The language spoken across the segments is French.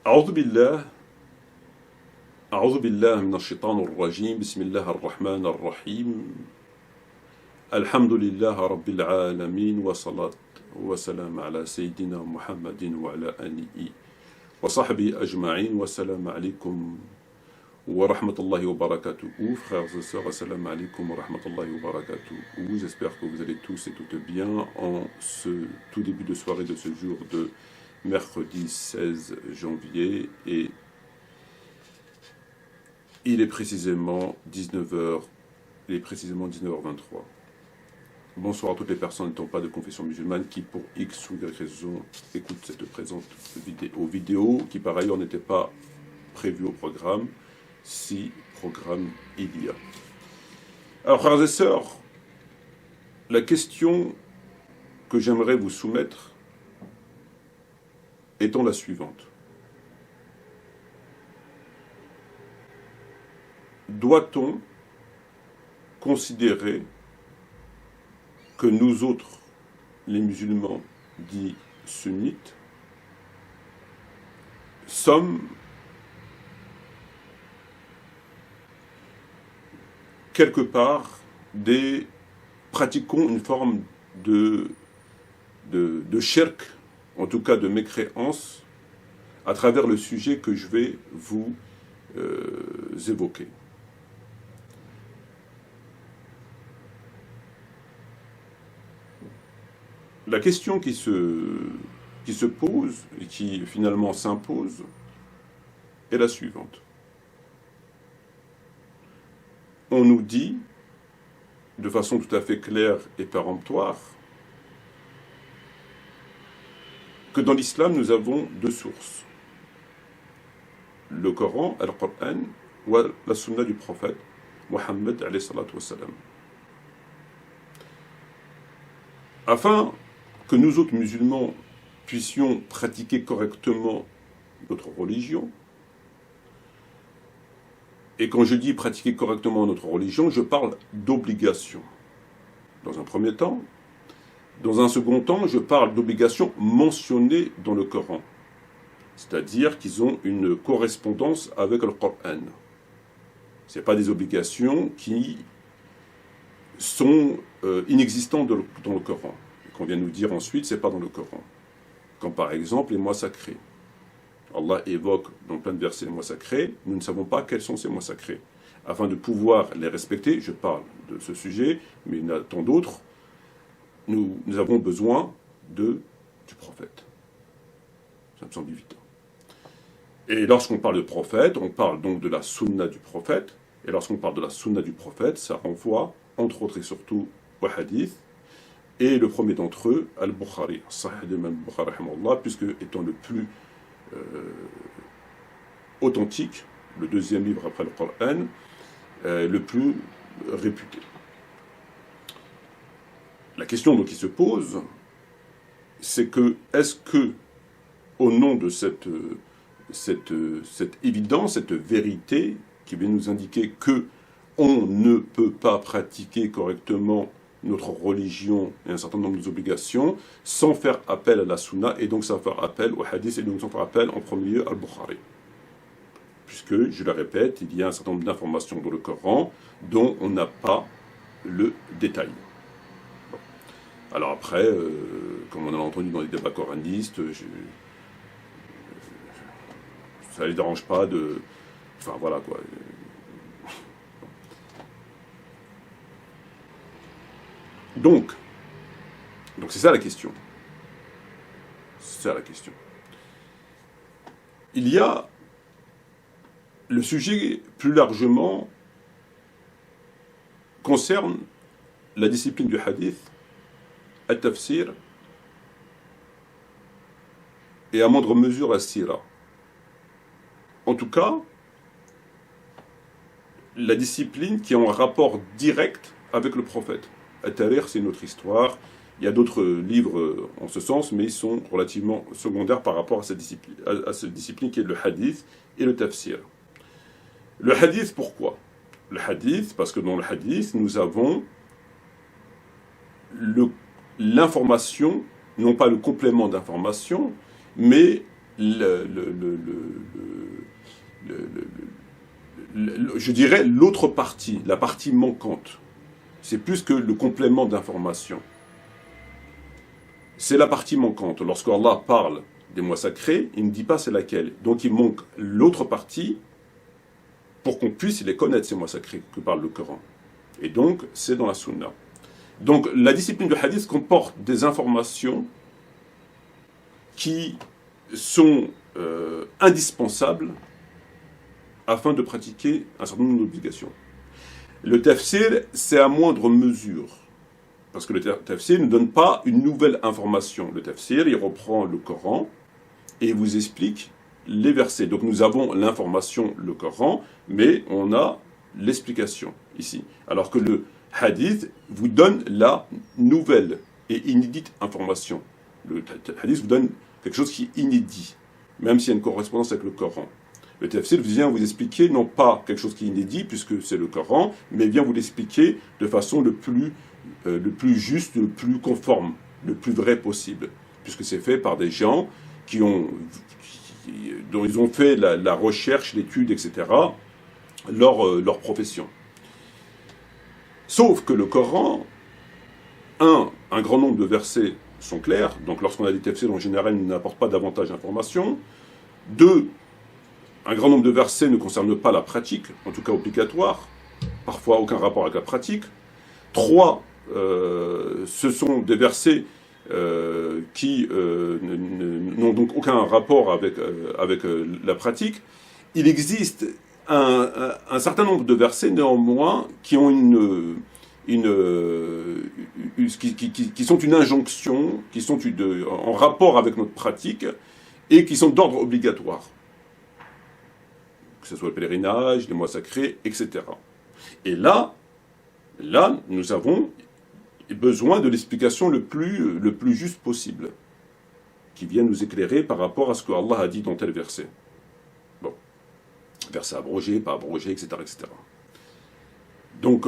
أعوذ بالله أعوذ بالله من الشيطان الرجيم بسم الله الرحمن الرحيم الحمد لله رب العالمين وصلاة وسلام على سيدنا محمد وعلى آله وصحبه أجمعين والسلام عليكم ورحمة الله وبركاته. Frères et sœurs, assalamu alaikum wa rahmatullahi wa barakatuh. J'espère que vous allez tous et toutes bien en ce tout début de soirée de ce jour de mercredi 16 janvier et il est précisément 19h, il est précisément 19h23. Bonsoir à toutes les personnes n'étant pas de confession musulmane qui pour X ou Y raison écoutent cette présente vidéo qui par ailleurs n'était pas prévue au programme, si programme il y a. Alors frères et sœurs, la question que j'aimerais vous soumettre étant la suivante. Doit-on considérer que nous autres, les musulmans dits sunnites, sommes quelque part pratiquons une forme de shirk, en tout cas de mécréance, à travers le sujet que je vais vous évoquer. La question qui se pose et qui finalement s'impose est la suivante. On nous dit, de façon tout à fait claire et péremptoire, que dans l'islam, nous avons deux sources. Le Coran, Al-Qur'an, ou la Sunna du prophète, Mohammed alayhi salatu wassalam. Afin que nous autres musulmans puissions pratiquer correctement notre religion, et quand je dis pratiquer correctement notre religion, je parle d'obligation. Dans un premier temps. Dans un second temps, je parle d'obligations mentionnées dans le Coran. C'est-à-dire qu'ils ont une correspondance avec le Coran. Ce n'est pas des obligations qui sont inexistantes dans le Coran. Qu'on vient nous dire ensuite, ce n'est pas dans le Coran. Comme par exemple les mois sacrés. Allah évoque dans plein de versets les mois sacrés, nous ne savons pas quels sont ces mois sacrés. Afin de pouvoir les respecter, je parle de ce sujet, mais il y en a tant d'autres, nous avons besoin du prophète. Ça me semble évident. Et lorsqu'on parle de prophète, on parle donc de la sunna du prophète, et lorsqu'on parle de la sunna du prophète, ça renvoie, entre autres et surtout, au hadith, et le premier d'entre eux, Al-Bukhari, Sahih d'Imam Bukhari, puisque étant le plus authentique, le deuxième livre après le Coran, le plus réputé. La question donc qui se pose, c'est que, est-ce que, au nom de cette évidence, cette vérité, qui vient nous indiquer que on ne peut pas pratiquer correctement notre religion et un certain nombre d'obligations sans faire appel à la sunna et donc sans faire appel au hadith et donc sans faire appel en premier lieu al Bukhari. Puisque, je le répète, il y a un certain nombre d'informations dans le Coran dont on n'a pas le détail. Bon. Alors après, comme on a entendu dans les débats coranistes, ça ne les dérange pas de... Enfin voilà quoi... Donc c'est ça la question. C'est ça la question. Il y a le sujet plus largement concerne la discipline du hadith, al-tafsir, et à moindre mesure la sira. En tout cas, la discipline qui est en rapport direct avec le prophète. Al-Tarikh, c'est notre histoire. Il y a d'autres livres en ce sens, mais ils sont relativement secondaires par rapport à cette discipline qui est le hadith et le tafsir. Le hadith, pourquoi ? Le hadith, parce que dans le hadith, nous avons l'information, non pas le complément d'information, mais je dirais l'autre partie, la partie manquante. C'est plus que le complément d'information. C'est la partie manquante. Lorsque Allah parle des mois sacrés, il ne dit pas c'est laquelle. Donc il manque l'autre partie pour qu'on puisse les connaître, ces mois sacrés que parle le Coran. Et donc, c'est dans la Sunna. Donc, la discipline du hadith comporte des informations qui sont indispensables afin de pratiquer un certain nombre d'obligations. Le tafsir, c'est à moindre mesure. Parce que le tafsir ne donne pas une nouvelle information. Le tafsir, il reprend le Coran et il vous explique les versets. Donc nous avons l'information, le Coran, mais on a l'explication ici. Alors que le hadith vous donne la nouvelle et inédite information. Le hadith vous donne quelque chose qui est inédit, même s'il y a une correspondance avec le Coran. Le tafsir vient vous expliquer non pas quelque chose qui est inédit, puisque c'est le Coran, mais vient vous l'expliquer de façon le plus juste, le plus conforme, le plus vrai possible, puisque c'est fait par des gens dont ils ont fait la recherche, l'étude, etc., leur profession. Sauf que le Coran, un grand nombre de versets sont clairs, donc lorsqu'on a des tafsirs en général, ils n'apportent pas davantage d'informations. 2, un grand nombre de versets ne concernent pas la pratique, en tout cas obligatoire, parfois aucun rapport avec la pratique. 3, ce sont des versets qui n'ont donc aucun rapport avec la pratique. Il existe un certain nombre de versets néanmoins qui ont qui sont une injonction, qui sont en rapport avec notre pratique et qui sont d'ordre obligatoire. Que ce soit le pèlerinage, les mois sacrés, etc. Et là, nous avons besoin de l'explication le plus juste possible, qui vient nous éclairer par rapport à ce que Allah a dit dans tel verset. Bon, verset abrogé, pas abrogé, etc., etc. Donc,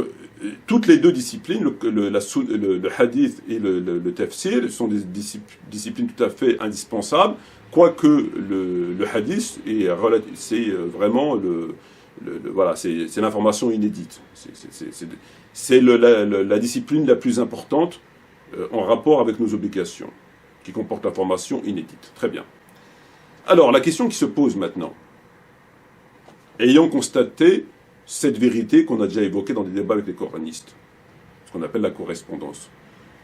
toutes les deux disciplines, le hadith et le tafsir, sont des disciplines tout à fait indispensables, quoique le hadith c'est vraiment voilà, c'est l'information inédite. C'est la discipline la plus importante en rapport avec nos obligations, qui comporte l'information inédite. Très bien. Alors, la question qui se pose maintenant, ayant constaté cette vérité qu'on a déjà évoquée dans des débats avec les coranistes, ce qu'on appelle la correspondance.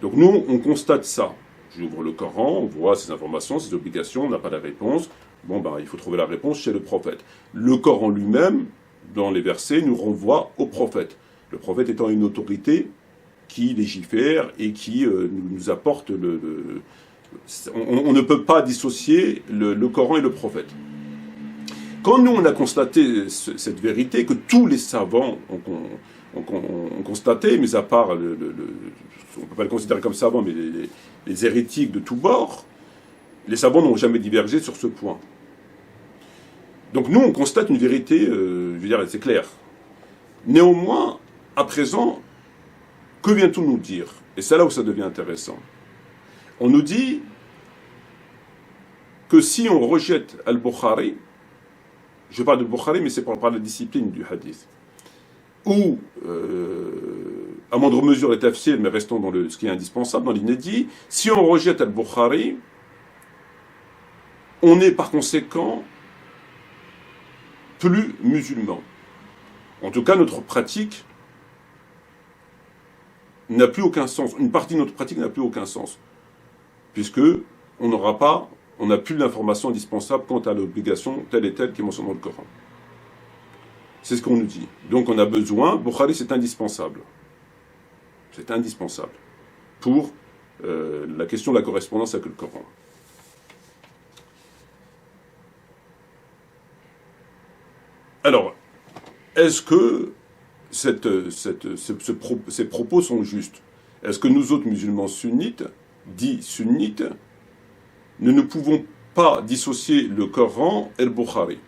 Donc nous, on constate ça. J'ouvre le Coran, on voit ces informations, ces obligations, on n'a pas la réponse. Bon, il faut trouver la réponse chez le prophète. Le Coran lui-même, dans les versets, nous renvoie au prophète. Le prophète étant une autorité qui légifère et qui nous apporte on ne peut pas dissocier le Coran et le prophète. Quand nous, on a constaté cette vérité, que tous les savants ont constaté, mis à part, on ne peut pas le considérer comme savants, mais les hérétiques de tous bords, les savants n'ont jamais divergé sur ce point. Donc nous, on constate une vérité, je veux dire, c'est clair. Néanmoins, à présent, que vient-on nous dire? Et c'est là où ça devient intéressant. On nous dit que si on rejette Al-Bukhari, je parle de Bukhari, mais c'est pour parler de la discipline du hadith, ou, à moindre mesure, les tafsirs, mais restons dans ce qui est indispensable, dans l'inédit, si on rejette Al-Bukhari, on est par conséquent plus musulman. En tout cas, notre pratique n'a plus aucun sens. Une partie de notre pratique n'a plus aucun sens, puisque on n'a plus l'information indispensable quant à l'obligation telle et telle qui est mentionnée dans le Coran. C'est ce qu'on nous dit. Donc on a besoin, Bukhari c'est indispensable. C'est indispensable pour la question de la correspondance avec le Coran. Alors, est-ce que ces propos sont justes? Est-ce que nous autres musulmans sunnites, dits sunnites, nous ne pouvons pas dissocier le Coran et le Bukhari?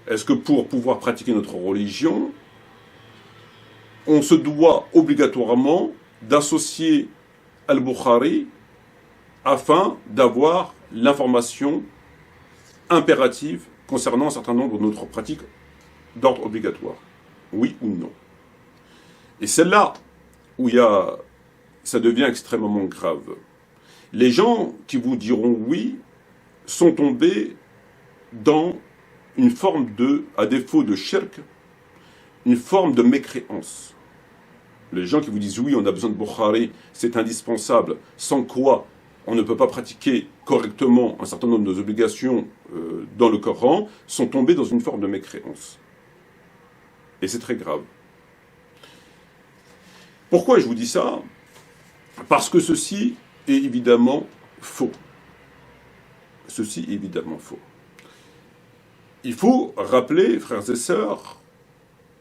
Est-ce que pour pouvoir pratiquer notre religion, on se doit obligatoirement d'associer Al-Bukhari afin d'avoir l'information impérative concernant un certain nombre de notre pratiques d'ordre obligatoire. Oui ou non? Et c'est là où ça devient extrêmement grave. Les gens qui vous diront oui sont tombés dans une forme à défaut de shirk, une forme de mécréance. Les gens qui vous disent oui, on a besoin de Bukhari, c'est indispensable, sans quoi on ne peut pas pratiquer correctement un certain nombre de nos obligations dans le Coran, sont tombés dans une forme de mécréance. Et c'est très grave. Pourquoi je vous dis ça? Parce que ceci est évidemment faux. Ceci est évidemment faux. Il faut rappeler, frères et sœurs,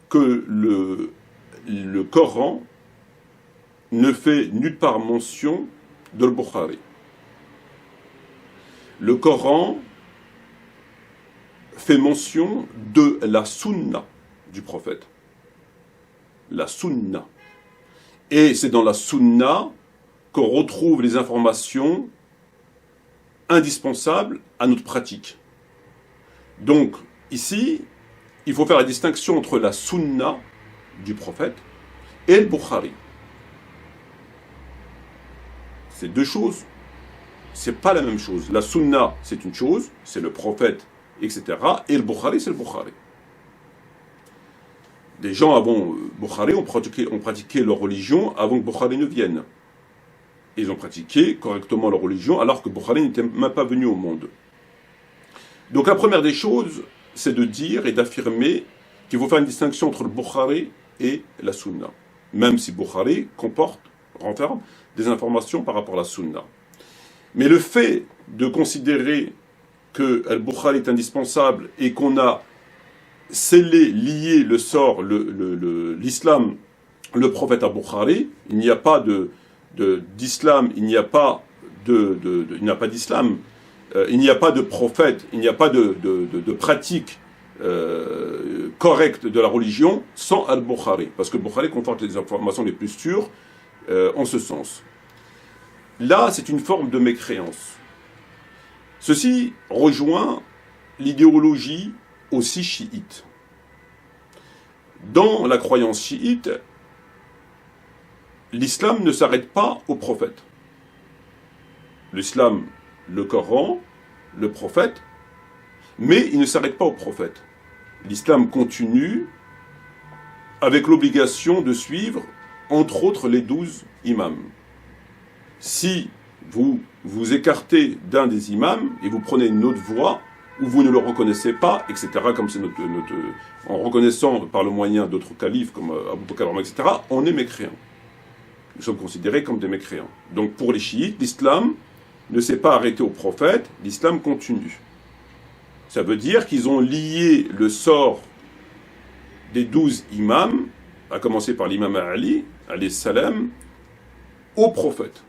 que le Coran ne fait nulle part mention de Bukhari. Le Coran fait mention de la sunna du prophète. La sunna. Et c'est dans la sunna qu'on retrouve les informations indispensables à notre pratique. Donc, ici, il faut faire la distinction entre la sunna du prophète et le Bukhari. C'est deux choses. C'est pas la même chose. La sunna, c'est une chose, c'est le prophète, etc. Et le Bukhari, c'est le Bukhari. Des gens avant Bukhari ont pratiqué leur religion avant que Bukhari ne vienne. Ils ont pratiqué correctement leur religion alors que Bukhari n'était même pas venu au monde. Donc la première des choses, c'est de dire et d'affirmer qu'il faut faire une distinction entre le Bukhari et la Sunna. Même si Bukhari renferme des informations par rapport à la Sunna. Mais le fait de considérer que le Bukhari est indispensable et qu'on a lié le sort, l'islam, le prophète à Bukhari, il n'y a pas d'islam, il n'y a pas d'islam, il n'y a pas de prophète, il n'y a pas de pratique correcte de la religion sans Al-Bukhari. Parce que Bukhari comporte les informations les plus sûres en ce sens. Là, c'est une forme de mécréance. Ceci rejoint l'idéologie aussi chiite. Dans la croyance chiite, l'islam ne s'arrête pas au prophète. L'islam, le Coran, le prophète, mais il ne s'arrête pas au prophète. L'islam continue avec l'obligation de suivre, entre autres, les 12 imams. Si vous vous écartez d'un des imams et vous prenez une autre voie, ou vous ne le reconnaissez pas, etc., comme c'est en reconnaissant par le moyen d'autres califes comme Abu Bakr, etc., on est mécréant. Nous sommes considérés comme des mécréants. Donc pour les chiites, l'islam ne s'est pas arrêté au prophète, l'islam continue. Ça veut dire qu'ils ont lié le sort des 12 imams, à commencer par l'imam Ali, alayhi salam, au prophète.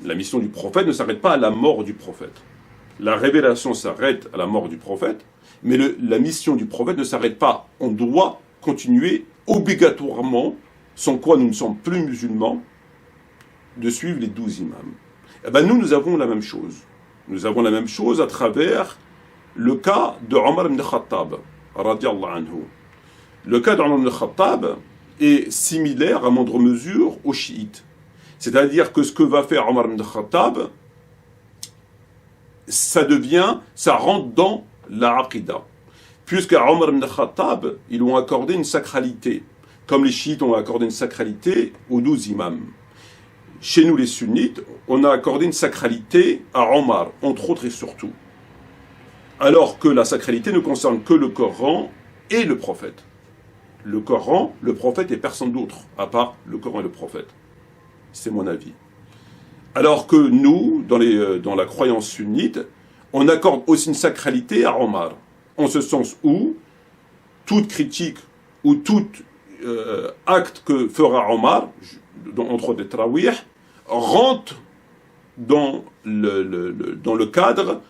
La mission du prophète ne s'arrête pas à la mort du prophète. La révélation s'arrête à la mort du prophète, mais la mission du prophète ne s'arrête pas. On doit continuer obligatoirement, sans quoi nous ne sommes plus musulmans, de suivre les 12 imams. Eh bien nous avons la même chose. Nous avons la même chose à travers le cas de Omar ibn Khattab, radiyallahu anhu. Le cas d'Omar ibn Khattab est similaire à moindre mesure aux chiites. C'est-à-dire que ce que va faire Omar ibn Khattab, ça rentre dans la aqidah. Puisqu'à Omar ibn Khattab, ils ont accordé une sacralité, comme les chiites ont accordé une sacralité aux 12 imams. Chez nous les sunnites, on a accordé une sacralité à Omar, entre autres et surtout. Alors que la sacralité ne concerne que le Coran et le prophète. Le Coran, le prophète et personne d'autre, à part le Coran et le prophète. C'est mon avis. Alors que nous, dans la croyance sunnite, on accorde aussi une sacralité à Omar. En ce sens où toute critique ou tout acte que fera Omar, entre des tarawih, rentre dans le cadre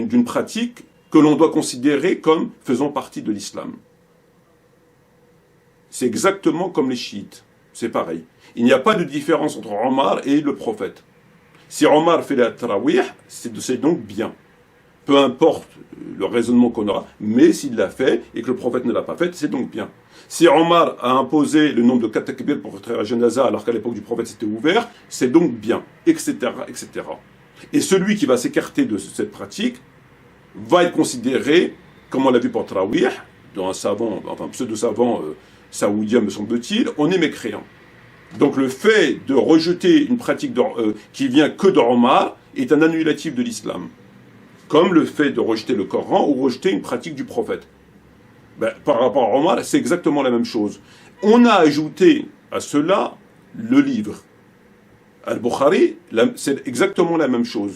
d'une pratique que l'on doit considérer comme faisant partie de l'islam. C'est exactement comme les chiites. C'est pareil. Il n'y a pas de différence entre Omar et le prophète. Si Omar fait la tarawih, c'est donc bien. Peu importe le raisonnement qu'on aura, mais s'il l'a fait et que le prophète ne l'a pas fait, c'est donc bien. Si Omar a imposé le nombre de 4 takbir pour retirer la janaza alors qu'à l'époque du prophète c'était ouvert, c'est donc bien, etc., etc. Et celui qui va s'écarter de cette pratique va être considéré, comme on l'a vu pour Tarawih, dans un savant, enfin pseudo-savant saoudien me semble-t-il, on est mécréant. Donc le fait de rejeter une pratique qui vient que d'Omar est un annulatif de l'islam. Comme le fait de rejeter le Coran ou rejeter une pratique du prophète. Ben, par rapport à Omar, c'est exactement la même chose. On a ajouté à cela le livre. Al-Bukhari, c'est exactement la même chose.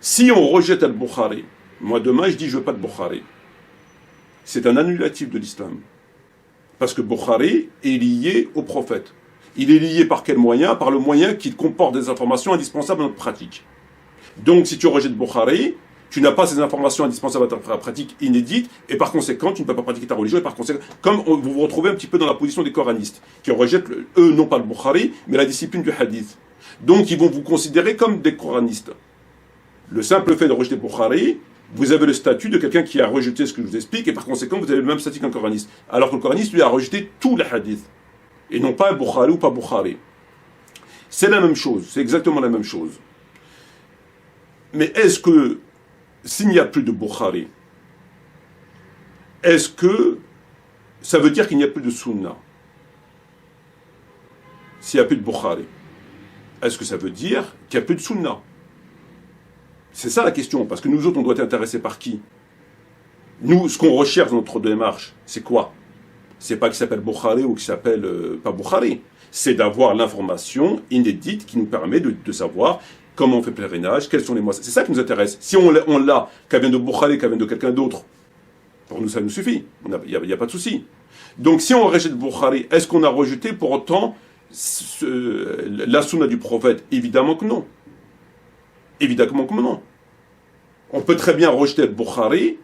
Si on rejette Al-Bukhari, moi demain je dis je veux pas de Bukhari. C'est un annulatif de l'islam. Parce que Bukhari est lié au prophète. Il est lié par quel moyen? Par le moyen qui comporte des informations indispensables à notre pratique. Donc si tu rejettes Bukhari, tu n'as pas ces informations indispensables à ta pratique inédite, et par conséquent, tu ne peux pas pratiquer ta religion, et par conséquent, comme vous vous retrouvez un petit peu dans la position des coranistes, qui rejettent, eux, non pas le Bukhari, mais la discipline du hadith. Donc ils vont vous considérer comme des coranistes. Le simple fait de rejeter Bukhari, vous avez le statut de quelqu'un qui a rejeté ce que je vous explique, et par conséquent, vous avez le même statut qu'un coraniste. Alors que le coraniste, lui, a rejeté tout le hadith, et non pas Bukhari ou pas Bukhari. C'est la même chose, c'est exactement la même chose. Mais est-ce que, s'il n'y a plus de Bukhari, est-ce que ça veut dire qu'il n'y a plus de Sunna? S'il n'y a plus de Bukhari, est-ce que ça veut dire qu'il n'y a plus de Sunna? C'est ça la question, parce que nous autres, on doit être intéressés par qui? Nous, ce qu'on recherche dans notre démarche, c'est quoi? C'est pas qu'il s'appelle Bukhari ou qu'il s'appelle pas Bukhari. C'est d'avoir l'information inédite qui nous permet de savoir comment on fait pèlerinage, quels sont les mois. C'est ça qui nous intéresse. Si on l'a, qu'elle vient de Bukhari, qu'elle vient de quelqu'un d'autre, pour nous, ça nous suffit. Il n'y a pas de souci. Donc, si on rejette Bukhari, est-ce qu'on a rejeté pour autant la sunna du prophète? Évidemment que non. Évidemment que non. On peut très bien rejeter le Bukhari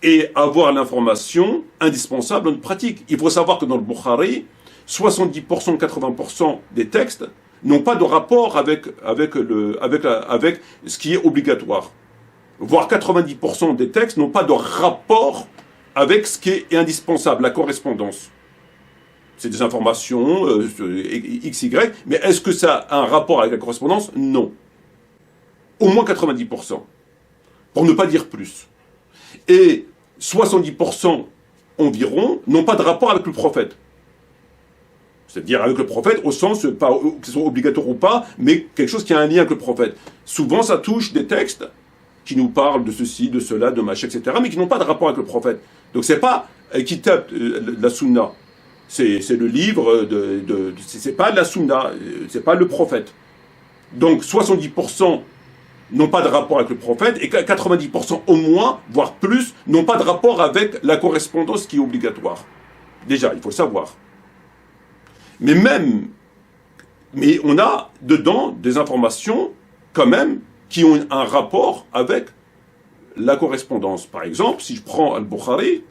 et avoir l'information indispensable dans notre pratique. Il faut savoir que dans le Bukhari, 70%, 80% des textes n'ont pas de rapport avec ce qui est obligatoire. Voire 90% des textes n'ont pas de rapport avec ce qui est indispensable, la correspondance. C'est des informations, XY, mais est-ce que ça a un rapport avec la correspondance? Non. Au moins 90%. Pour ne pas dire plus. Et 70% environ n'ont pas de rapport avec le prophète. C'est-à-dire avec le prophète au sens, pas que ce soit obligatoire ou pas, mais quelque chose qui a un lien avec le prophète. Souvent, ça touche des textes qui nous parlent de ceci, de cela, de machin, etc., mais qui n'ont pas de rapport avec le prophète. Donc c'est pas Kitab la Sunna. C'est le livre c'est pas la Sunna, c'est pas le prophète. Donc 70% n'ont pas de rapport avec le prophète, et 90% au moins, voire plus, n'ont pas de rapport avec la correspondance qui est obligatoire. Déjà, il faut le savoir. Mais on a dedans des informations, quand même, qui ont un rapport avec la correspondance. Par exemple, si je prends Al-Bukhari,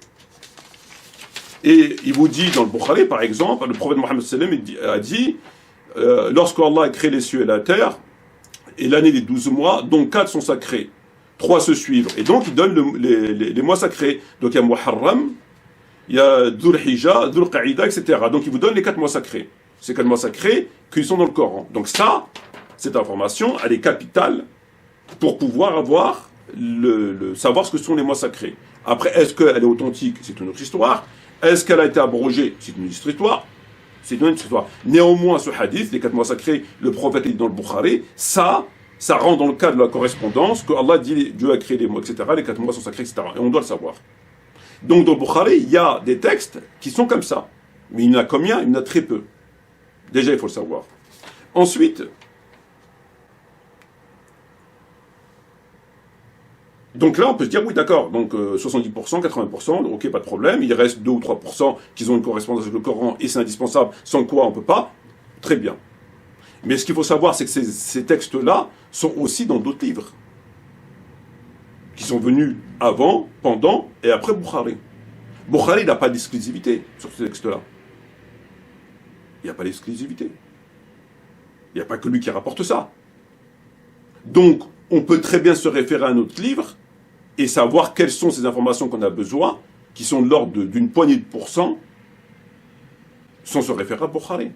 et il vous dit dans le Bukhari, par exemple, le prophète Mohammed sallam a dit, lorsqu'Allah a créé les cieux et la terre, et l'année des 12 mois, dont 4 sont sacrés, 3 se suivent. Et donc, il donne les mois sacrés. Donc, il y a Muharram, il y a Dhul Hijjah, Dhul Qa'ida, etc. Donc, il vous donne les 4 mois sacrés. Ces 4 mois sacrés qui sont dans le Coran. Donc, ça, cette information, elle est capitale pour pouvoir avoir savoir ce que sont les mois sacrés. Après, est-ce qu'elle est authentique? C'est une autre histoire. Est-ce qu'elle a été abrogée? C'est une autre histoire. C'est une autre histoire. Néanmoins, ce hadith, les 4 mois sacrés, le prophète est dans le Bukhari, ça rentre dans le cadre de la correspondance, que Allah dit, Dieu a créé les mois, etc., les 4 mois sont sacrés, etc. Et on doit le savoir. Donc dans le Bukhari, il y a des textes qui sont comme ça. Mais il y en a combien? Il y en a très peu. Déjà, il faut le savoir. Ensuite, donc là, on peut se dire, oui, d'accord, donc 70%, 80%, ok, pas de problème, il reste 2 ou 3% qui ont une correspondance avec le Coran, et c'est indispensable, sans quoi on ne peut pas, très bien. Mais ce qu'il faut savoir, c'est que ces textes-là sont aussi dans d'autres livres, qui sont venus avant, pendant et après Bukhari. Bukhari n'a pas d'exclusivité sur ces textes-là. Il n'y a pas d'exclusivité. Il n'y a pas que lui qui rapporte ça. Donc, on peut très bien se référer à notre livre et savoir quelles sont ces informations qu'on a besoin, qui sont de l'ordre d'une poignée de pourcents, sans se référer à Bukhari.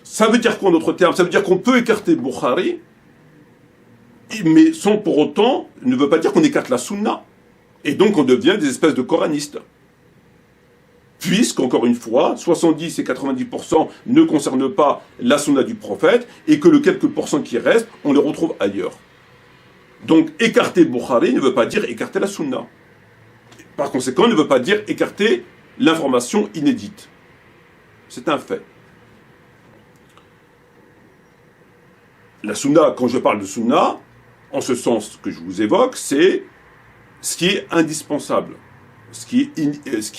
Ça veut dire quoi en d'autres termes? Ça veut dire qu'on peut écarter Bukhari, mais sans pour autant, ne veut pas dire qu'on écarte la sunna. Et donc on devient des espèces de coranistes. Puisqu'encore une fois, 70 et 90% ne concernent pas la sunna du prophète, et que le quelques pourcents qui restent, on les retrouve ailleurs. Donc écarter Bukhari ne veut pas dire écarter la sunna. Par conséquent, ne veut pas dire écarter l'information inédite. C'est un fait. La sunna, quand je parle de sunna, en ce sens que je vous évoque, c'est ce qui est indispensable, ce qui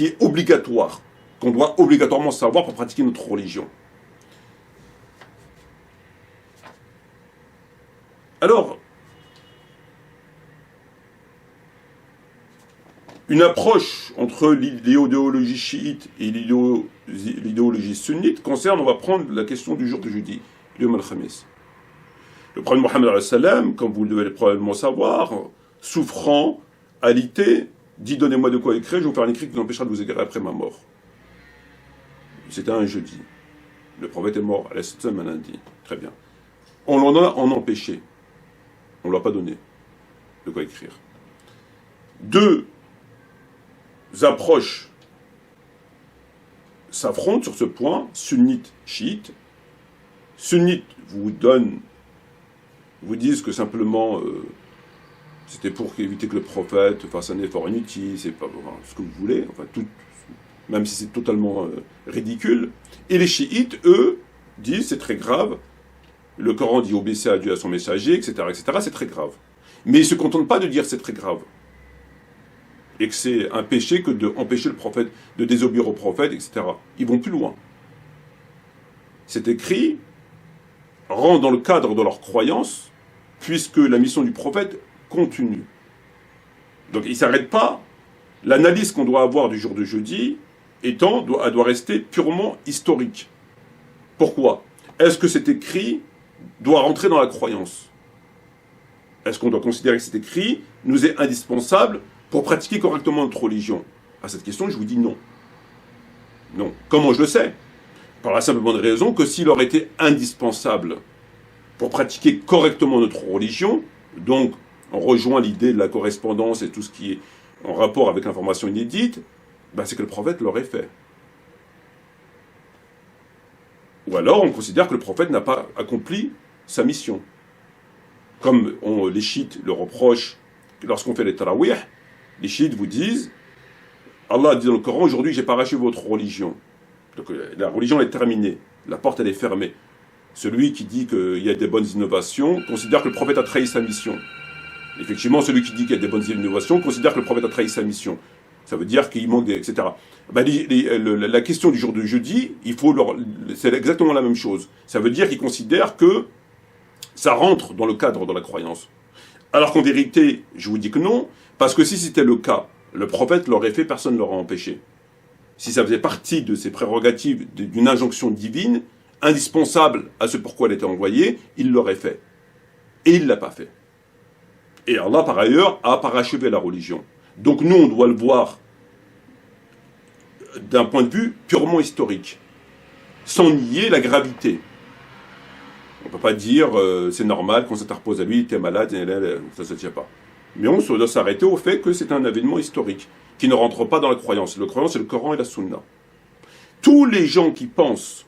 est obligatoire, qu'on doit obligatoirement savoir pour pratiquer notre religion. Alors, une approche entre l'idéologie chiite et l'idéologie sunnite concerne, on va prendre la question du jour de jeudi, le Yom al-Khamis. Le prophète Mohammed, comme vous devez probablement savoir, souffrant, alité, dit donnez-moi de quoi écrire, je vais vous faire un écrit qui vous empêchera de vous égarer après ma mort. C'était un jeudi. Le prophète est mort un lundi. Très bien. On l'en a en empêché. On ne l'a pas donné de quoi écrire. Deux approches s'affrontent sur ce point, sunnite, chiite. Sunnite vous disent que simplement c'était pour éviter que le prophète fasse un effort inutile, c'est pas ce que vous voulez, enfin même si c'est totalement ridicule. Et les chiites, eux, disent c'est très grave, le Coran dit obéissez à Dieu, à son messager, etc., c'est très grave. Mais ils ne se contentent pas de dire c'est très grave. Et que c'est un péché que d'empêcher le prophète, de désobéir au prophète, etc. Ils vont plus loin. C'est écrit rentre dans le cadre de leur croyance, puisque la mission du prophète continue. Donc il ne s'arrête pas. L'analyse qu'on doit avoir du jour de jeudi elle doit rester purement historique. Pourquoi? Est-ce que cet écrit doit rentrer dans la croyance? Est-ce qu'on doit considérer que cet écrit nous est indispensable pour pratiquer correctement notre religion? À cette question, je vous dis non. Non. Comment je le sais? Par la simple bonne raison que s'il aurait été indispensable pour pratiquer correctement notre religion, donc on rejoint l'idée de la correspondance et tout ce qui est en rapport avec l'information inédite, c'est que le prophète l'aurait fait. Ou alors on considère que le prophète n'a pas accompli sa mission. Comme les chiites le reprochent lorsqu'on fait les tarawih, les chiites vous disent Allah dit dans le Coran, aujourd'hui j'ai pas arraché votre religion. Donc la religion est terminée, la porte elle est fermée. Celui qui dit qu'il y a des bonnes innovations considère que le prophète a trahi sa mission. Effectivement, celui qui dit qu'il y a des bonnes innovations considère que le prophète a trahi sa mission. Ça veut dire qu'il manque etc. La question du jour de jeudi, c'est exactement la même chose. Ça veut dire qu'ils considèrent que ça rentre dans le cadre de la croyance. Alors qu'en vérité, je vous dis que non, parce que si c'était le cas, le prophète l'aurait fait, personne ne l'aurait empêché. Si ça faisait partie de ses prérogatives d'une injonction divine, indispensable à ce pourquoi elle était envoyée, il l'aurait fait. Et il ne l'a pas fait. Et Allah, par ailleurs, a parachevé la religion. Donc nous, on doit le voir d'un point de vue purement historique, sans nier la gravité. On ne peut pas dire c'est normal qu'on s'interpose à lui, il était malade, ça ne se tient pas. Mais on doit s'arrêter au fait que c'est un événement historique, qui ne rentre pas dans la croyance. La croyance, c'est le Coran et la Sunna. Tous les gens qui pensent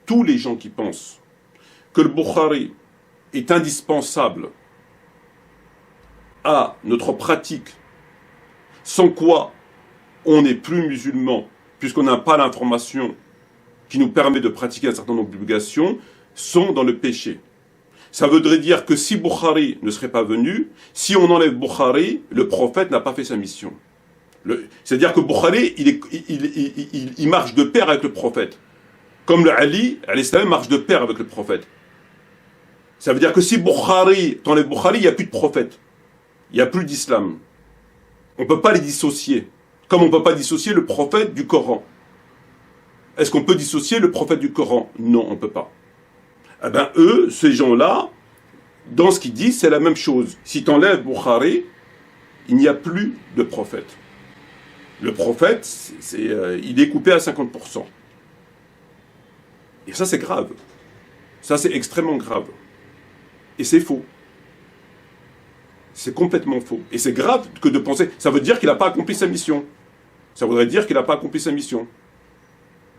que le Bukhari est indispensable à notre pratique, sans quoi on n'est plus musulman, puisqu'on n'a pas l'information qui nous permet de pratiquer un certain nombre d'obligations, sont dans le péché. Ça voudrait dire que si Bukhari ne serait pas venu, si on enlève Bukhari, le prophète n'a pas fait sa mission. C'est-à-dire que Bukhari, il marche de pair avec le prophète. Comme le Ali, l'islam marche de pair avec le prophète. Ça veut dire que si t'enlèves Bukhari, il n'y a plus de prophète. Il n'y a plus d'islam. On ne peut pas les dissocier. Comme on ne peut pas dissocier le prophète du Coran. Est-ce qu'on peut dissocier le prophète du Coran? Non, on ne peut pas. Eh bien, eux, ces gens-là, dans ce qu'il dit, c'est la même chose. Si tu enlèves Bukhari, il n'y a plus de prophète. Le prophète, il est coupé à 50%. Et ça, c'est grave. Ça, c'est extrêmement grave. Et c'est faux. C'est complètement faux. Et c'est grave que de penser... Ça veut dire qu'il n'a pas accompli sa mission. Ça voudrait dire qu'il n'a pas accompli sa mission.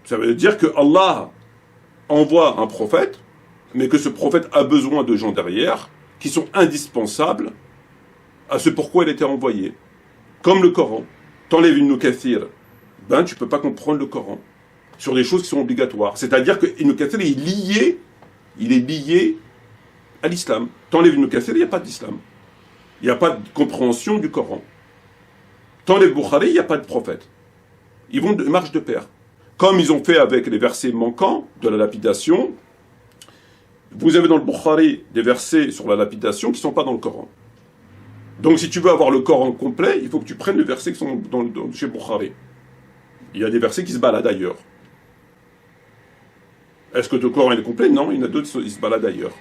Ça veut dire que Allah envoie un prophète, mais que ce prophète a besoin de gens derrière qui sont indispensables à ce pourquoi il était envoyé. Comme le Coran. T'enlèves Ibn Kathir, ben tu peux pas comprendre le Coran sur des choses qui sont obligatoires. C'est-à-dire que Ibn Kathir il est lié à l'islam. T'enlèves Ibn Kathir, il n'y a pas d'islam. Il n'y a pas de compréhension du Coran. T'enlèves Bukhari, il n'y a pas de prophète. Ils marchent de pair. Comme ils ont fait avec les versets manquants de la lapidation, vous avez dans le Bukhari des versets sur la lapidation qui ne sont pas dans le Coran. Donc si tu veux avoir le Coran complet, il faut que tu prennes les versets qui sont chez Bukhari. Il y a des versets qui se baladent ailleurs. Est-ce que le Coran est complet? Non, il y en a d'autres qui se baladent ailleurs.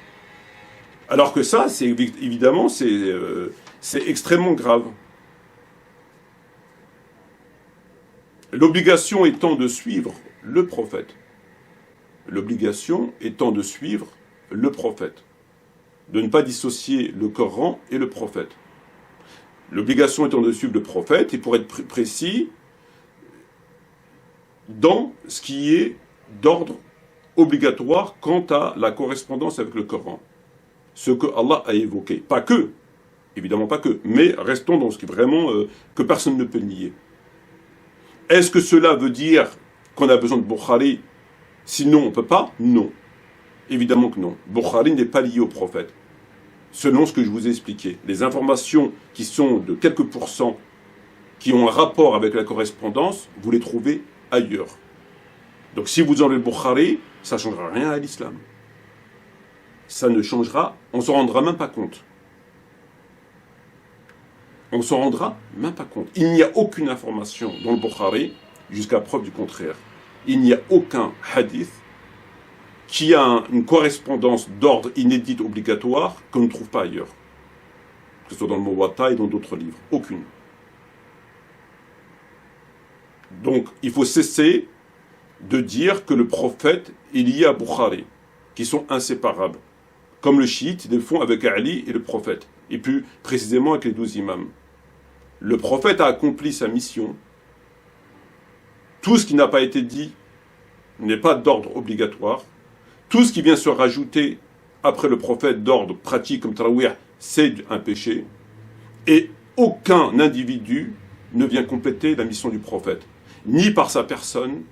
Alors que ça, c'est évidemment, c'est extrêmement grave. L'obligation étant de suivre le prophète. L'obligation étant de suivre le prophète. De ne pas dissocier le Coran et le prophète. L'obligation étant de suivre le prophète, et pour être précis, dans ce qui est d'ordre obligatoire quant à la correspondance avec le Coran. Ce que Allah a évoqué. Pas que, évidemment pas que, mais restons dans ce qui est vraiment que personne ne peut nier. Est-ce que cela veut dire qu'on a besoin de Bukhari, sinon on ne peut pas? Non. Évidemment que non. Bukhari n'est pas lié au prophète. Selon ce que je vous ai expliqué. Les informations qui sont de quelques pourcents, qui ont un rapport avec la correspondance, vous les trouvez ailleurs. Donc si vous enlevez le Bukhari, ça ne changera rien à l'islam. Ça ne changera, on ne s'en rendra même pas compte. On ne s'en rendra même pas compte. Il n'y a aucune information dans le Bukhari, jusqu'à preuve du contraire. Il n'y a aucun hadith qui a une correspondance d'ordre inédite obligatoire qu'on ne trouve pas ailleurs. Que ce soit dans le Muwatta et dans d'autres livres. Aucune. Donc, il faut cesser de dire que le prophète est lié à Bukhari, qui sont inséparables. Comme le chiite, ils le font avec Ali et le prophète. Et plus précisément avec les 12 imams. Le prophète a accompli sa mission. Tout ce qui n'a pas été dit n'est pas d'ordre obligatoire. Tout ce qui vient se rajouter après le prophète d'ordre pratique comme Tarawih, c'est un péché. Et aucun individu ne vient compléter la mission du prophète. Ni par sa personne,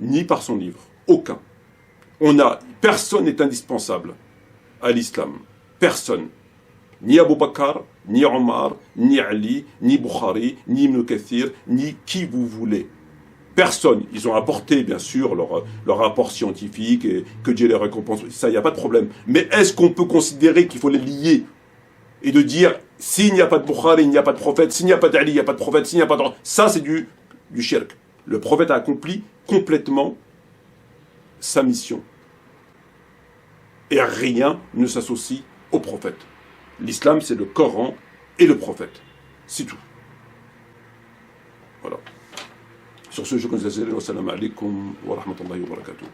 ni par son livre. Aucun. Personne n'est indispensable à l'islam. Personne. Ni Abu Bakr, ni Omar, ni Ali, ni Bukhari, ni Ibn Kathir, ni qui vous voulez. Personne. Ils ont apporté, bien sûr, leur rapport scientifique et que Dieu les récompense. Ça, il n'y a pas de problème. Mais est-ce qu'on peut considérer qu'il faut les lier et de dire, s'il n'y a pas de Bukhari, il n'y a pas de prophète, s'il n'y a pas d'Ali, il n'y a pas de prophète, s'il n'y a pas de... Ça, c'est du shirk. Le prophète a accompli complètement sa mission. Et rien ne s'associe au prophète. L'islam, c'est le Coran et le prophète. C'est tout. Voilà. Sur ce, je vous remercie. Wassalamu alaikum wa rahmatullahi wa barakatuh.